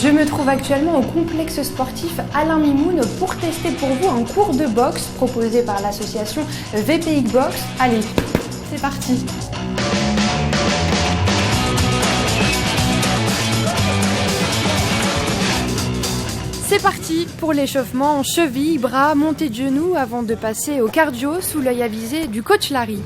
Je me trouve actuellement au complexe sportif Alain Mimoun pour tester pour vous un cours de boxe proposé par l'association VPX Box. Allez, c'est parti! C'est parti pour l'échauffement, cheville, bras, montée de genoux avant de passer au cardio sous l'œil avisé du coach Larry.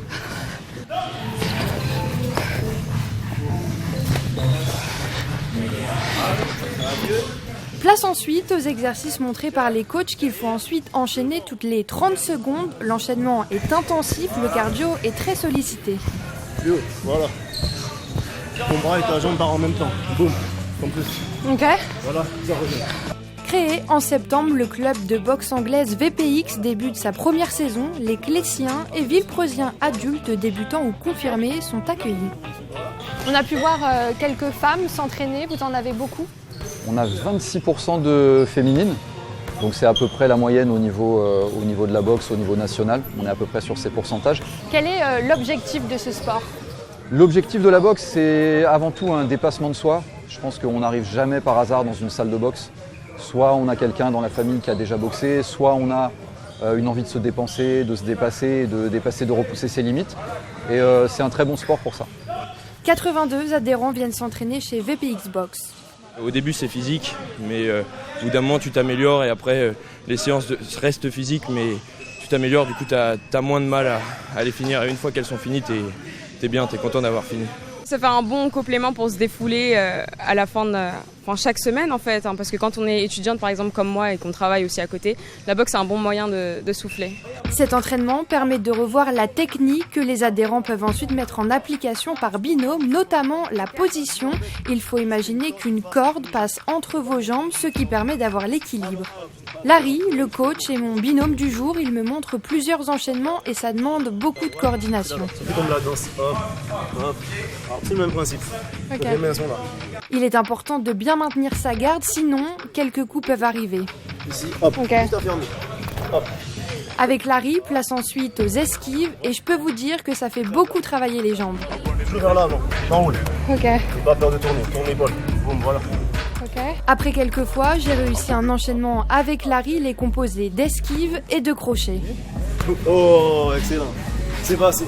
Place ensuite aux exercices montrés par les coachs qu'il faut ensuite enchaîner toutes les 30 secondes. L'enchaînement est intensif, le cardio est très sollicité. Voilà. Ton bras et ta jambe partent en même temps. Boum, comme plus. Ok. Voilà, ça revient. Créé en septembre, le club de boxe anglaise VPX débute sa première saison. Les Cléciens et Villepreusiens adultes, débutants ou confirmés, sont accueillis. On a pu voir quelques femmes s'entraîner, vous en avez beaucoup? On a 26% de féminines, donc c'est à peu près la moyenne au niveau de la boxe, au niveau national. On est à peu près sur ces pourcentages. Quel est l'objectif de ce sport? L'objectif de la boxe, c'est avant tout un dépassement de soi. Je pense qu'on n'arrive jamais par hasard dans une salle de boxe. Soit on a quelqu'un dans la famille qui a déjà boxé, soit on a une envie de se dépenser, de se dépasser, de repousser ses limites. Et c'est un très bon sport pour ça. 82 adhérents viennent s'entraîner chez VPX Box. Au début c'est physique, mais au bout d'un moment tu t'améliores et après les séances restent physiques, mais tu t'améliores, du coup tu as moins de mal à les finir. Et une fois qu'elles sont finies, t'es bien, t'es content d'avoir fini. Ça fait un bon complément pour se défouler à la fin chaque semaine en fait, hein, parce que quand on est étudiante par exemple comme moi et qu'on travaille aussi à côté, la boxe c'est un bon moyen de souffler. Cet entraînement permet de revoir la technique que les adhérents peuvent ensuite mettre en application par binôme, notamment la position. Il faut imaginer qu'une corde passe entre vos jambes, ce qui permet d'avoir l'équilibre. Larry, le coach, est mon binôme du jour. Il me montre plusieurs enchaînements et ça demande beaucoup de coordination. C'est comme la danse. Hop, hop. Alors, c'est le même principe. Okay. Les mains sont là. Il est important de bien maintenir sa garde, sinon quelques coups peuvent arriver. Ici, hop, Okay. juste à fermer. Hop. Avec Larry, place ensuite aux esquives et je peux vous dire que ça fait beaucoup travailler les jambes. Plus vers l'avant, enroule. Ok. N'aie pas peur de tourner, tourne l'épaule. Boum, voilà. Okay. Après quelques fois, j'ai réussi un enchaînement avec Larry. Il est composé d'esquives et de crochets. Oh, excellent. C'est passé.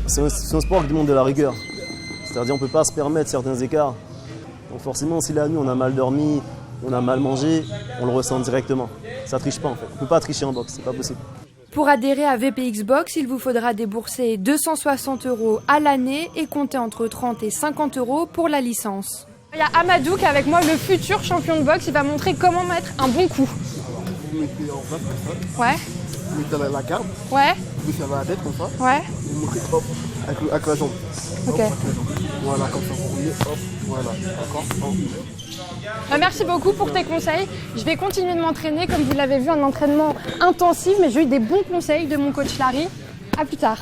C'est un sport qui demande de la rigueur. C'est-à-dire on ne peut pas se permettre certains écarts. Donc forcément, si la nuit on a mal dormi, on a mal mangé, on le ressent directement. Ça triche pas en fait. On ne peut pas tricher en boxe, c'est pas possible. Pour adhérer à VPX Box, il vous faudra débourser 260 € à l'année et compter entre 30 et 50 € pour la licence. Il y a Amadou qui est avec moi, le futur champion de boxe. Il va montrer comment mettre un bon coup. Vous mettez en face comme ça. Ouais. Vous mettez la garde. Ouais. Vous fermez la tête comme ça. Ouais. Vous montrez hop, avec la jambe. Ok. Hop, avec la jambe. Voilà, comme ça. Vous roulez, hop, voilà. Encore. Hop. Merci beaucoup pour tes conseils. Je vais continuer de m'entraîner. Comme vous l'avez vu, un entraînement intensif, mais j'ai eu des bons conseils de mon coach Larry. À plus tard.